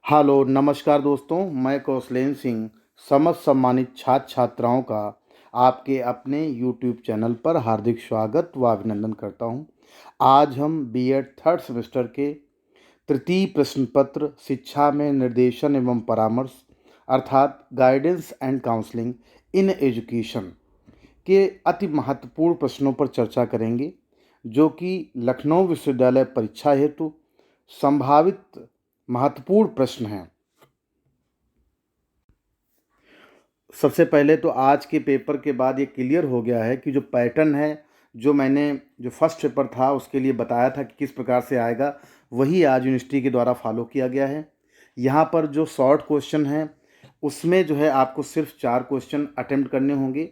Hello नमस्कार दोस्तों, मैं कौशलेन सिंह समस्त सम्मानित छात्र छात्राओं का आपके अपने यूट्यूब चैनल पर हार्दिक स्वागत व अभिनंदन करता हूं। आज हम बीएड थर्ड सेमेस्टर के तृतीय प्रश्न पत्र शिक्षा में निर्देशन एवं परामर्श अर्थात guidance and counselling in education के अति महत्वपूर्ण प्रश्नों पर चर्चा करेंगे, जो कि लखनऊ विश्वविद्यालय परीक्षा हेतु संभावित महत्वपूर्ण प्रश्न हैं। सबसे पहले तो आज के पेपर के बाद ये क्लियर हो गया है कि जो पैटर्न है, जो फर्स्ट पेपर था उसके लिए बताया था कि किस प्रकार से आएगा, वही आज यूनिवर्सिटी के द्वारा फॉलो किया गया है। यहाँ पर जो शॉर्ट क्वेश्चन हैं उसमें जो है आपको सिर्फ 4 क्वेश्चन अटेम्प्ट करने होंगे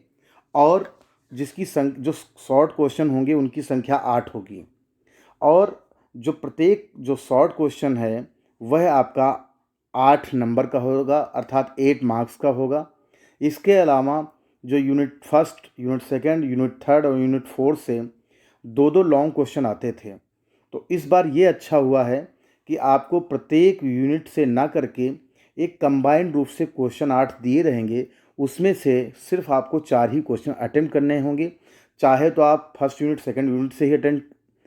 और जो शॉर्ट क्वेश्चन होंगे उनकी संख्या 8 होगी। और जो प्रत्येक जो शॉर्ट क्वेश्चन है वह आपका 8 नंबर का होगा, अर्थात 8 मार्क्स का होगा। इसके अलावा जो unit first, unit second, unit third और यूनिट फोर्थ से दो दो लॉन्ग क्वेश्चन आते थे, तो इस बार ये अच्छा हुआ है कि आपको प्रत्येक यूनिट से ना करके एक कंबाइंड रूप से क्वेश्चन 8 दिए रहेंगे। उसमें से सिर्फ आपको 4 ही क्वेश्चन अटेम्प्ट करने होंगे। चाहे तो आप फर्स्ट यूनिट सेकंड यूनिट से ही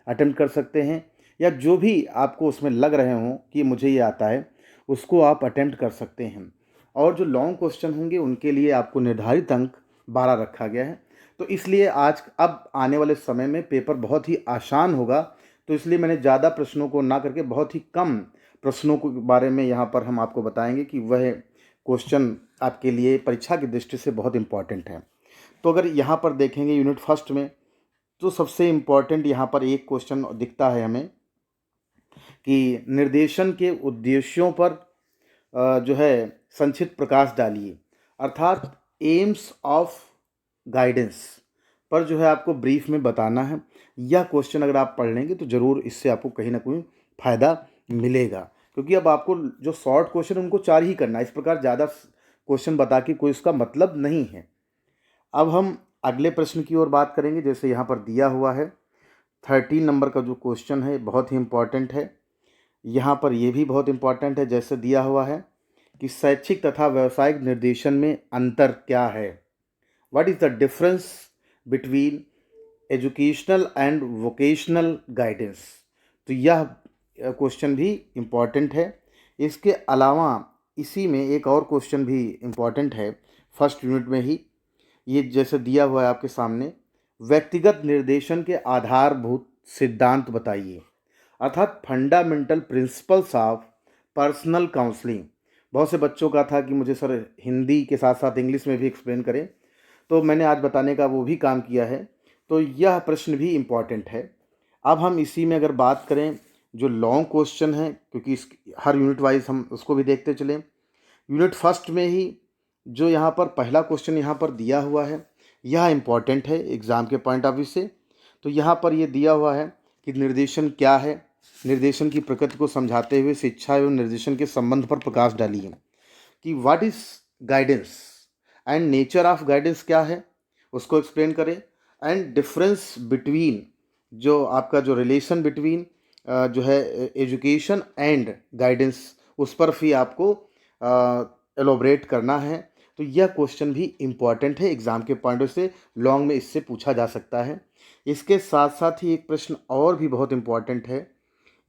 अटेम्प्ट कर सकते हैं, या जो भी आपको उसमें लग रहे हों कि मुझे ये आता है उसको आप अटेम्प्ट कर सकते हैं। और जो लॉन्ग क्वेश्चन होंगे उनके लिए आपको निर्धारित अंक 12 रखा गया है। तो इसलिए अब आने वाले समय में पेपर बहुत ही आसान होगा। तो इसलिए मैंने ज़्यादा प्रश्नों को ना करके बहुत ही कम प्रश्नों के बारे में यहाँ पर हम आपको बताएंगे कि वह क्वेश्चन आपके लिए परीक्षा की दृष्टि से बहुत इम्पॉर्टेंट है। तो अगर यहाँ पर देखेंगे यूनिट फर्स्ट में, तो सबसे इम्पॉर्टेंट यहाँ पर एक क्वेश्चन दिखता है हमें कि निर्देशन के उद्देश्यों पर जो है संक्षिप्त प्रकाश डालिए, अर्थात एम्स ऑफ गाइडेंस पर जो है आपको ब्रीफ में बताना है। यह क्वेश्चन अगर आप पढ़ लेंगे तो ज़रूर इससे आपको कहीं ना कहीं फ़ायदा मिलेगा, क्योंकि अब आपको जो शॉर्ट क्वेश्चन उनको 4 ही करना है। इस प्रकार ज़्यादा क्वेश्चन बता के कोई उसका मतलब नहीं है। अब हम अगले प्रश्न की ओर बात करेंगे। जैसे यहाँ पर दिया हुआ है 13 नंबर का जो क्वेश्चन है बहुत ही इम्पॉर्टेंट है। यहाँ पर यह भी बहुत इम्पॉर्टेंट है। जैसे दिया हुआ है कि शैक्षिक तथा व्यावसायिक निर्देशन में अंतर क्या है, what is the difference between educational and vocational guidance. तो यह क्वेश्चन भी इम्पॉर्टेंट है। इसके अलावा इसी में एक और क्वेश्चन भी इम्पॉर्टेंट है फर्स्ट यूनिट में ही। ये जैसे दिया हुआ है आपके सामने, व्यक्तिगत निर्देशन के आधारभूत सिद्धांत बताइए, अर्थात fundamental principles of personal counselling. बहुत से बच्चों का था कि मुझे सर हिंदी के साथ साथ इंग्लिश में भी एक्सप्लेन करें, तो मैंने आज बताने का वो भी काम किया है। तो यह प्रश्न भी इम्पॉर्टेंट है। अब हम इसी में अगर बात करें जो लॉन्ग क्वेश्चन है, क्योंकि इस हर यूनिट वाइज हम उसको भी देखते चलें। यूनिट फर्स्ट में ही जो यहाँ पर पहला क्वेश्चन यहाँ पर दिया हुआ है यह इम्पॉर्टेंट है एग्ज़ाम के पॉइंट ऑफ व्यू से। तो यहाँ पर ये दिया हुआ है कि निर्देशन क्या है, निर्देशन की प्रकृति को समझाते हुए शिक्षा एवं निर्देशन के संबंध पर प्रकाश डालिए, कि what is guidance and nature of guidance क्या है उसको एक्सप्लेन करें, एंड डिफरेंस बिटवीन जो आपका जो रिलेशन बिटवीन जो है एजुकेशन एंड गाइडेंस उस पर भी आपको एलोबरेट करना है। तो यह क्वेश्चन भी इम्पॉर्टेंट है एग्ज़ाम के पॉइंट से, लॉन्ग में इससे पूछा जा सकता है। इसके साथ साथ ही एक प्रश्न और भी बहुत इम्पॉर्टेंट है,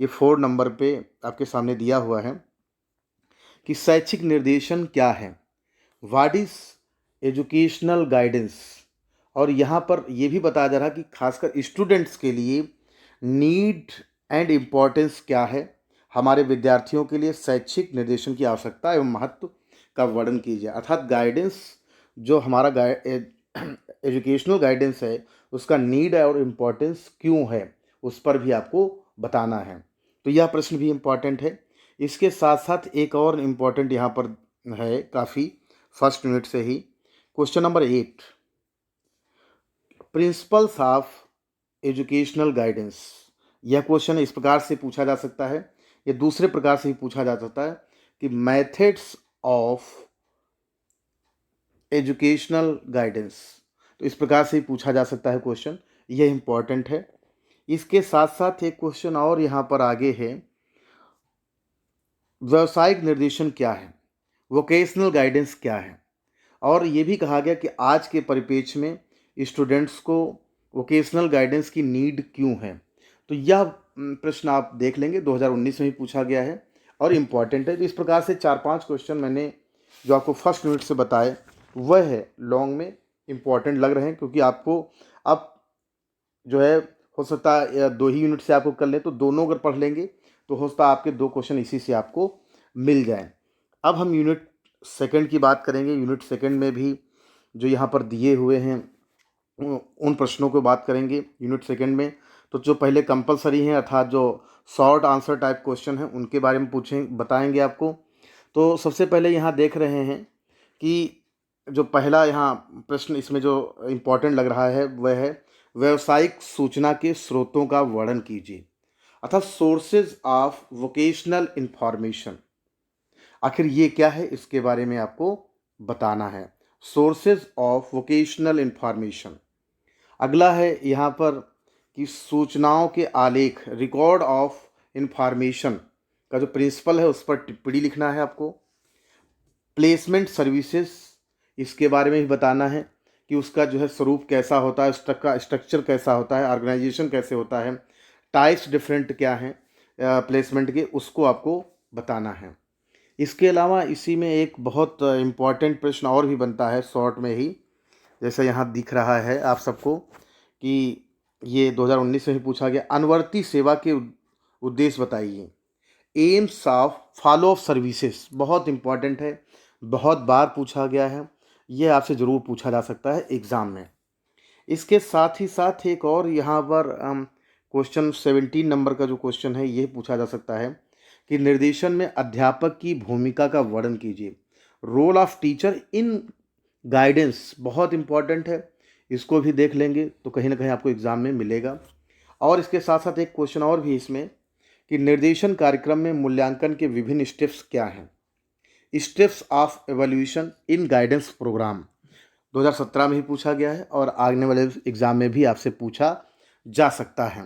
ये 4 नंबर पे आपके सामने दिया हुआ है कि शैक्षिक निर्देशन क्या है, व्हाट इज़ एजुकेशनल गाइडेंस। और यहाँ पर यह भी बताया जा रहा है कि खासकर स्टूडेंट्स के लिए नीड एंड इम्पोर्टेंस क्या है, हमारे विद्यार्थियों के लिए शैक्षिक निर्देशन की आवश्यकता एवं महत्व का वर्णन कीजिए। अर्थात गाइडेंस जो हमारा एजुकेशनल गाइडेंस है उसका नीड और इम्पोर्टेंस क्यों है उस पर भी आपको बताना है। तो यह प्रश्न भी इम्पॉर्टेंट है। इसके साथ साथ एक और इम्पॉर्टेंट यहाँ पर है काफ़ी, फर्स्ट यूनिट से ही, question number 8, principles of educational guidance. यह क्वेश्चन इस प्रकार से पूछा जा सकता है, या दूसरे प्रकार से ही पूछा जा सकता है कि मेथड्स ऑफ एजुकेशनल गाइडेंस। तो इस प्रकार से ही पूछा जा सकता है क्वेश्चन, यह इम्पॉर्टेंट है। इसके साथ साथ एक क्वेश्चन और यहाँ पर आगे है व्यावसायिक निर्देशन क्या है, वोकेशनल गाइडेंस क्या है, और ये भी कहा गया कि आज के परिप्रेक्ष्य में स्टूडेंट्स को वोकेशनल गाइडेंस की नीड क्यों है। तो यह प्रश्न आप देख लेंगे, 2019 में ही पूछा गया है और इम्पॉर्टेंट है। तो इस प्रकार से 4-5 क्वेश्चन मैंने जो आपको फर्स्ट यूनिट से बताए वह है लॉन्ग में इम्पॉर्टेंट लग रहे हैं, क्योंकि आपको अब जो है हो सकता है 2 ही यूनिट से आपको कर लें, तो दोनों अगर पढ़ लेंगे तो हो सकता है आपके 2 क्वेश्चन इसी से आपको मिल जाएं। अब हम यूनिट सेकंड की बात करेंगे। यूनिट सेकंड में भी जो यहाँ पर दिए हुए हैं उन प्रश्नों को बात करेंगे यूनिट सेकंड में। तो जो पहले कंपलसरी हैं, अर्थात जो शॉर्ट आंसर टाइप क्वेश्चन हैं, उनके बारे में बताएंगे आपको। तो सबसे पहले यहाँ देख रहे हैं कि जो पहला यहाँ प्रश्न इसमें जो इम्पोर्टेंट लग रहा है वह है व्यावसायिक सूचना के स्रोतों का वर्णन कीजिए, अर्थात सोर्सेज ऑफ वोकेशनल इंफॉर्मेशन। आखिर ये क्या है, इसके बारे में आपको बताना है। Sources of vocational information. अगला है यहाँ पर कि सूचनाओं के आलेख, रिकॉर्ड ऑफ इंफॉर्मेशन का जो प्रिंसिपल है उस पर टिप्पणी लिखना है आपको। प्लेसमेंट सर्विसेज, इसके बारे में भी बताना है कि उसका जो है स्वरूप कैसा होता है, उसका स्ट्रक्चर कैसा होता है, ऑर्गेनाइजेशन कैसे होता है, टाइप्स डिफरेंट क्या हैं प्लेसमेंट के, उसको आपको बताना है। इसके अलावा इसी में एक बहुत इम्पॉर्टेंट प्रश्न और भी बनता है शॉर्ट में ही, जैसा यहाँ दिख रहा है आप सबको कि ये 2019 में ही पूछा गया। अनुवर्ती सेवा के उद्देश्य बताइए। AIIMS of follow up services बहुत इम्पॉर्टेंट है, बहुत बार पूछा गया है, ये आपसे ज़रूर पूछा जा सकता है एग्ज़ाम में। इसके साथ ही साथ एक और यहाँ पर क्वेश्चन 17 नंबर का जो क्वेश्चन है ये पूछा जा सकता है कि निर्देशन में अध्यापक की भूमिका का वर्णन कीजिए। Role of teacher in guidance बहुत इम्पॉर्टेंट है, इसको भी देख लेंगे तो कहीं ना कहीं आपको एग्ज़ाम में मिलेगा। और इसके साथ साथ एक क्वेश्चन और भी इसमें कि निर्देशन कार्यक्रम में मूल्यांकन के विभिन्न स्टेप्स क्या हैं। Steps of evolution in guidance programme 2017 में ही पूछा गया है और आने वाले एग्ज़ाम में भी आपसे पूछा जा सकता है।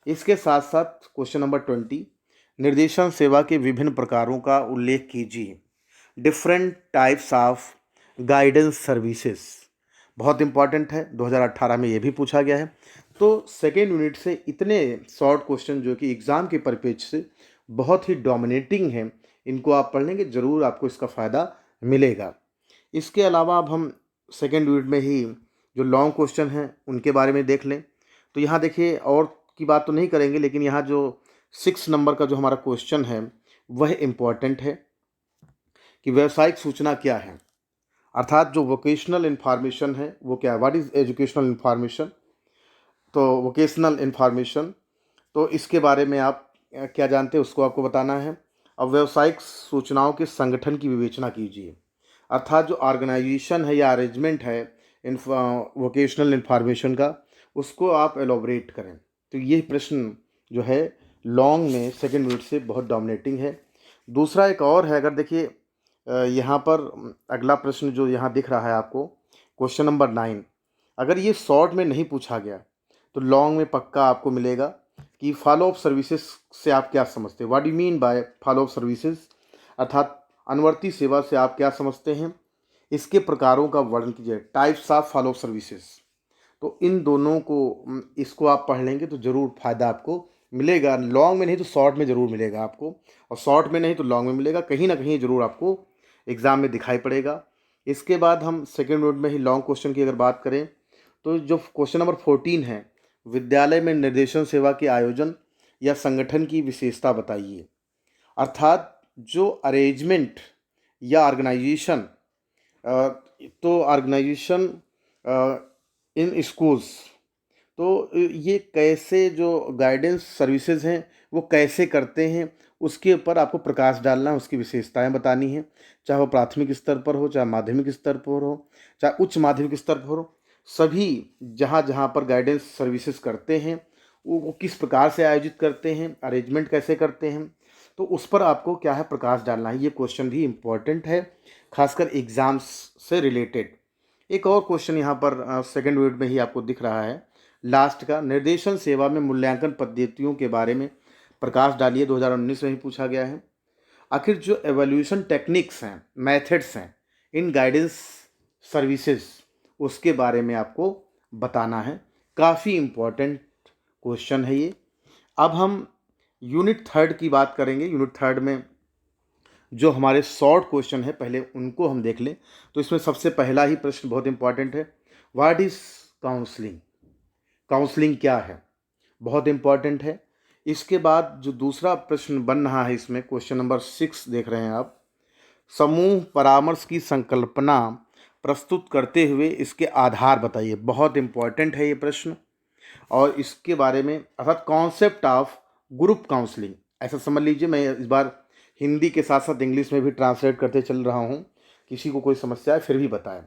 इसके साथ साथ क्वेश्चन नंबर 20, निर्देशन सेवा के विभिन्न प्रकारों का उल्लेख कीजिए। Different types of guidance services बहुत इंपॉर्टेंट है, 2018 में ये भी पूछा गया है। तो सेकेंड यूनिट से इतने शॉर्ट क्वेश्चन जो कि एग्ज़ाम के परिप्रेक्ष्य से बहुत ही डोमिनेटिंग हैं, इनको आप पढ़ लेंगे ज़रूर आपको इसका फ़ायदा मिलेगा। इसके अलावा अब हम सेकेंड यूनिट में ही जो लॉन्ग क्वेश्चन हैं उनके बारे में देख लें। तो यहाँ देखिए और की बात तो नहीं करेंगे, लेकिन यहाँ जो 6 नंबर का जो हमारा क्वेश्चन है वह इम्पॉर्टेंट है कि व्यावसायिक सूचना क्या है, अर्थात जो वोकेशनल इन्फॉर्मेशन है वो क्या है, व्हाट इज़ एजुकेशनल इन्फॉर्मेशन। तो वोकेशनल इन्फॉर्मेशन, तो इसके बारे में आप क्या जानते हैं उसको आपको बताना है। अब व्यावसायिक सूचनाओं के संगठन की विवेचना कीजिए, अर्थात जो ऑर्गेनाइजेशन है या अरेंजमेंट है वोकेशनल इन्फॉर्मेशन का, उसको आप एलोबरेट करें। तो ये प्रश्न जो है लॉन्ग में सेकेंड यूनिट से बहुत डोमिनेटिंग है। दूसरा एक और है, अगर देखिए यहाँ पर अगला प्रश्न जो यहाँ दिख रहा है आपको, क्वेश्चन नंबर 9, अगर ये शॉर्ट में नहीं पूछा गया तो लॉन्ग में पक्का आपको मिलेगा कि फॉलो अप सर्विसेज से आप क्या समझते हैं, what do mean by follow up services, अर्थात अनुवर्ती सेवा से आप क्या समझते हैं। इसके प्रकारों का वर्णन कीजिए, types of follow up services. तो इन दोनों को इसको आप पढ़ लेंगे तो ज़रूर फ़ायदा आपको मिलेगा, लॉन्ग में नहीं तो शॉर्ट में ज़रूर मिलेगा आपको, और शॉर्ट में नहीं तो लॉन्ग में मिलेगा, कहीं ना कहीं ज़रूर आपको एग्ज़ाम में दिखाई पड़ेगा। इसके बाद हम सेकेंड यूनिट में ही लॉन्ग क्वेश्चन की अगर बात करें तो जो क्वेश्चन नंबर 14 है, विद्यालय में निर्देशन सेवा के आयोजन या संगठन की विशेषता बताइए, अर्थात जो अरेंजमेंट या ऑर्गेनाइजेशन, तो ऑर्गेनाइजेशन इन स्कूल्स, तो ये कैसे जो गाइडेंस सर्विसेज हैं वो कैसे करते हैं, उसके ऊपर आपको प्रकाश डालना है, उसकी विशेषताएं बतानी है, चाहे वो प्राथमिक स्तर पर हो, चाहे माध्यमिक स्तर पर हो, चाहे उच्च माध्यमिक स्तर पर हो, सभी जहाँ जहाँ पर गाइडेंस सर्विसेज करते हैं वो किस प्रकार से आयोजित करते हैं, अरेंजमेंट कैसे करते हैं, तो उस पर आपको क्या है प्रकाश डालना है। ये क्वेश्चन भी इम्पॉर्टेंट है, खासकर एग्ज़ाम्स से रिलेटेड। एक और क्वेश्चन यहाँ पर सेकेंड यूनिट में ही आपको दिख रहा है लास्ट का, निर्देशन सेवा में मूल्यांकन पद्धतियों के बारे में प्रकाश डालिए, 2019 में ही पूछा गया है। आखिर जो एवोल्यूशन टेक्निक्स हैं, मेथड्स हैं इन गाइडेंस सर्विसेज, उसके बारे में आपको बताना है। काफ़ी इम्पोर्टेंट क्वेश्चन है ये। अब हम यूनिट थर्ड की बात करेंगे। यूनिट थर्ड में जो हमारे शॉर्ट क्वेश्चन है पहले उनको हम देख लें। तो इसमें सबसे पहला ही प्रश्न बहुत इंपॉर्टेंट है, व्हाट इज़ काउंसलिंग। काउंसलिंग क्या है, बहुत इंपॉर्टेंट है। इसके बाद जो दूसरा प्रश्न बन रहा है इसमें, क्वेश्चन नंबर 6 देख रहे हैं आप, समूह परामर्श की संकल्पना प्रस्तुत करते हुए इसके आधार बताइए। बहुत इंपॉर्टेंट है ये प्रश्न। और इसके बारे में अर्थात कॉन्सेप्ट ऑफ ग्रुप काउंसलिंग, ऐसा समझ लीजिए। मैं इस बार हिंदी के साथ साथ इंग्लिश में भी ट्रांसलेट करते चल रहा हूँ, किसी को कोई समस्या है फिर भी बताएं।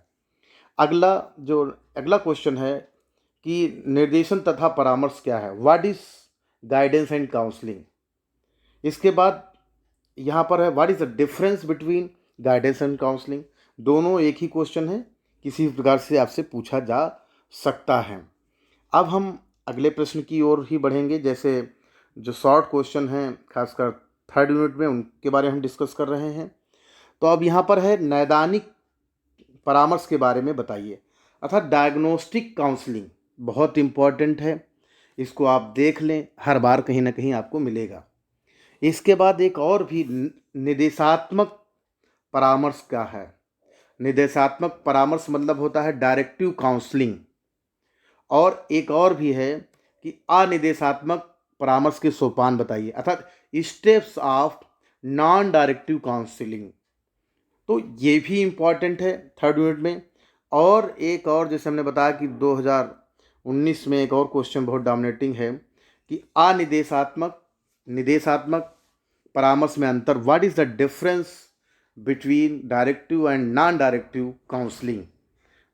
अगला क्वेश्चन है कि निर्देशन तथा परामर्श क्या है, what is guidance and counselling. इसके बाद यहाँ पर है what is the difference between guidance and counselling. दोनों एक ही क्वेश्चन है, किसी प्रकार से आपसे पूछा जा सकता है। अब हम अगले प्रश्न की ओर ही बढ़ेंगे। जैसे जो शॉर्ट क्वेश्चन हैं खासकर थर्ड यूनिट में, उनके बारे में हम डिस्कस कर रहे हैं। तो अब यहाँ पर है नैदानिक परामर्श के बारे में बताइए, अर्थात डायग्नोस्टिक काउंसलिंग। बहुत इम्पॉर्टेंट है, इसको आप देख लें, हर बार कहीं ना कहीं आपको मिलेगा। इसके बाद एक और भी निर्देशात्मक परामर्श क्या है। निर्देशात्मक परामर्श मतलब होता है डायरेक्टिव काउंसलिंग। और एक और भी है कि अनिर्देशात्मक परामर्श के सोपान बताइए, अर्थात steps of non directive counselling. तो ये भी इम्पॉर्टेंट है थर्ड यूनिट में। और एक और जैसे हमने बताया कि 2019 में एक और क्वेश्चन बहुत डोमिनेटिंग है कि अनिर्देशात्मक निदेशात्मक परामर्श में अंतर, what is the difference between directive and non directive counselling.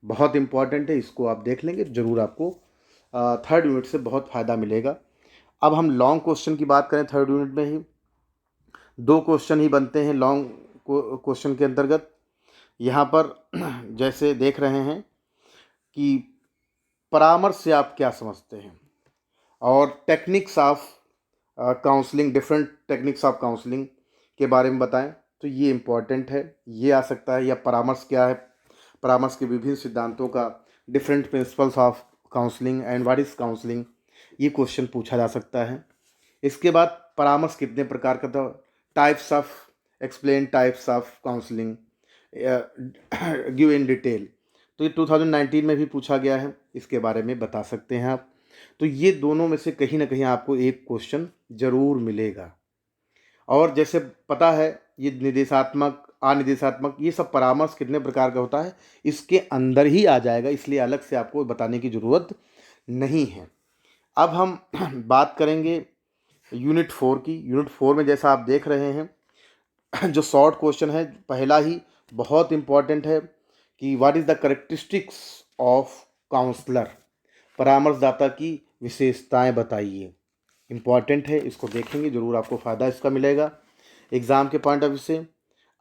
बहुत इंपॉर्टेंट है, इसको आप देख लेंगे जरूर, आपको थर्ड यूनिट से बहुत फ़ायदा मिलेगा। अब हम लॉन्ग क्वेश्चन की बात करें, थर्ड यूनिट में ही 2 क्वेश्चन ही बनते हैं लॉन्ग क्वेश्चन के अंतर्गत। यहाँ पर जैसे देख रहे हैं कि परामर्श से आप क्या समझते हैं, और techniques of counselling, different techniques of counselling के बारे में बताएं। तो ये इम्पॉर्टेंट है, ये आ सकता है। या परामर्श क्या है, परामर्श के विभिन्न सिद्धांतों का, different principles of counselling and what is counselling, ये क्वेश्चन पूछा जा सकता है। इसके बाद परामर्श कितने प्रकार का था, types of, explain types of counselling, give in detail. तो ये 2019 में भी पूछा गया है, इसके बारे में बता सकते हैं आप। तो ये दोनों में से कहीं ना कहीं आपको एक क्वेश्चन जरूर मिलेगा। और जैसे पता है ये निर्देशात्मक, अनिर्देशात्मक, ये सब परामर्श कितने प्रकार का होता है इसके अंदर ही आ जाएगा, इसलिए अलग से आपको बताने की ज़रूरत नहीं है। अब हम बात करेंगे यूनिट 4 की। यूनिट 4 में जैसा आप देख रहे हैं, जो शॉर्ट क्वेश्चन है पहला ही बहुत इम्पॉर्टेंट है कि what is the characteristics of counsellor, परामर्शदाता की विशेषताएं बताइए। इम्पॉर्टेंट है, इसको देखेंगे जरूर, आपको फ़ायदा इसका मिलेगा एग्ज़ाम के पॉइंट ऑफ व्यू से।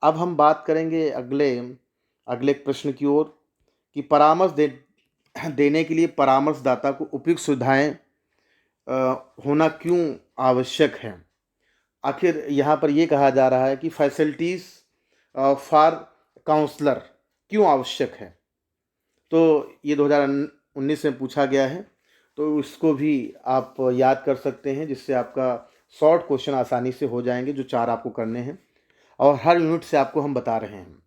अब हम बात करेंगे अगले प्रश्न की ओर कि देने के लिए परामर्शदाता को उपयुक्त सुविधाएं होना क्यों आवश्यक है। आखिर यहाँ पर ये कहा जा रहा है कि फैसिलिटीज़ फॉर काउंसलर क्यों आवश्यक है। तो ये 2019 में पूछा गया है, तो इसको भी आप याद कर सकते हैं, जिससे आपका शॉर्ट क्वेश्चन आसानी से हो जाएंगे, जो 4 आपको करने हैं और हर यूनिट से आपको हम बता रहे हैं।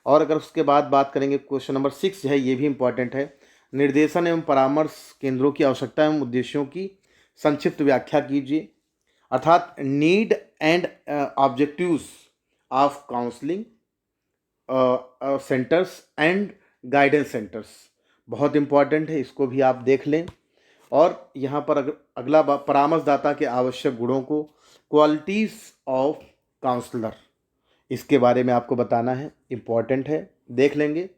और अगर उसके बाद बात करेंगे, क्वेश्चन नंबर 6 है, ये भी इम्पॉर्टेंट है, निर्देशन एवं परामर्श केंद्रों की आवश्यकता एवं उद्देश्यों की संक्षिप्त व्याख्या कीजिए, अर्थात need and objectives of counselling centres and guidance centres. बहुत इम्पॉर्टेंट है, इसको भी आप देख लें। और यहाँ पर अगला परामर्शदाता के आवश्यक गुणों को, क्वालिटीज़ ऑफ काउंसलर, इसके बारे में आपको बताना है, इम्पॉर्टेंट है, देख लेंगे।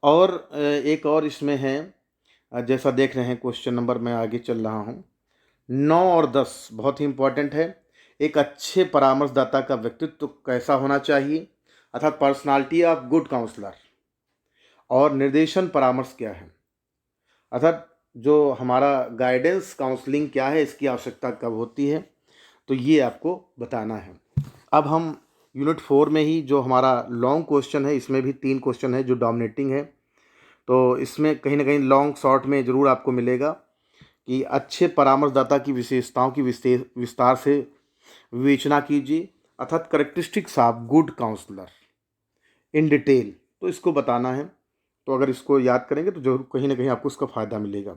और एक और इसमें है, जैसा देख रहे हैं क्वेश्चन नंबर, मैं आगे चल रहा हूँ, 9 और 10 बहुत ही इम्पॉर्टेंट है। एक अच्छे परामर्शदाता का व्यक्तित्व कैसा होना चाहिए, अर्थात पर्सनालिटी ऑफ गुड काउंसलर। और निर्देशन परामर्श क्या है, अर्थात जो हमारा गाइडेंस काउंसलिंग क्या है, इसकी आवश्यकता कब होती है, तो ये आपको बताना है। अब हम यूनिट 4 में ही जो हमारा लॉन्ग क्वेश्चन है, इसमें भी 3 क्वेश्चन है जो डोमिनेटिंग है। तो इसमें कहीं ना कहीं लॉन्ग शॉर्ट में ज़रूर आपको मिलेगा कि अच्छे परामर्शदाता की विशेषताओं की विस्तार से विवेचना कीजिए, अर्थात characteristics of good counsellor in detail, तो इसको बताना है। तो अगर इसको याद करेंगे तो जरूर कहीं ना कहीं आपको उसका फ़ायदा मिलेगा।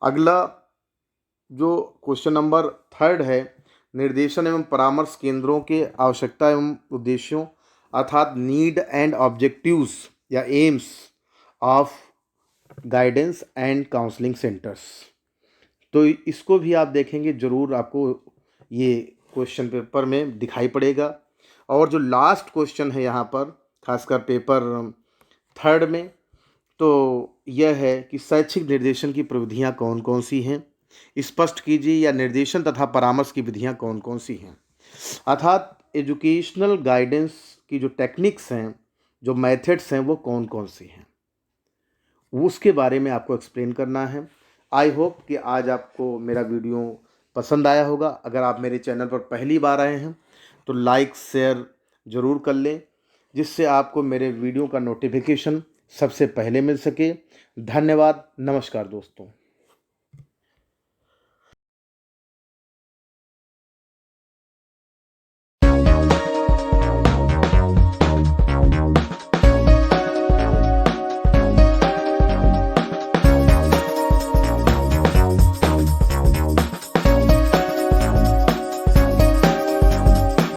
अगला जो क्वेश्चन नंबर 3 है, निर्देशन एवं परामर्श केंद्रों के आवश्यकता एवं उद्देश्यों, अर्थात नीड एंड ऑब्जेक्टिव्स या AIIMS of guidance and counselling centres. तो इसको भी आप देखेंगे, ज़रूर आपको ये क्वेश्चन पेपर में दिखाई पड़ेगा। और जो लास्ट क्वेश्चन है यहाँ पर, खासकर पेपर 3 में, तो यह है कि शैक्षिक निर्देशन की प्रविधियाँ कौन कौन सी हैं, स्पष्ट कीजिए, या निर्देशन तथा परामर्श की विधियाँ कौन कौन सी हैं। अर्थात एजुकेशनल गाइडेंस की जो टेक्निक्स हैं, जो मेथड्स हैं, वो कौन कौन सी हैं, उसके बारे में आपको एक्सप्लेन करना है। आई होप कि आज आपको मेरा वीडियो पसंद आया होगा। अगर आप मेरे चैनल पर पहली बार आए हैं तो लाइक शेयर ज़रूर कर लें, जिससे आपको मेरे वीडियो का नोटिफिकेशन सबसे पहले मिल सके। धन्यवाद। नमस्कार दोस्तों।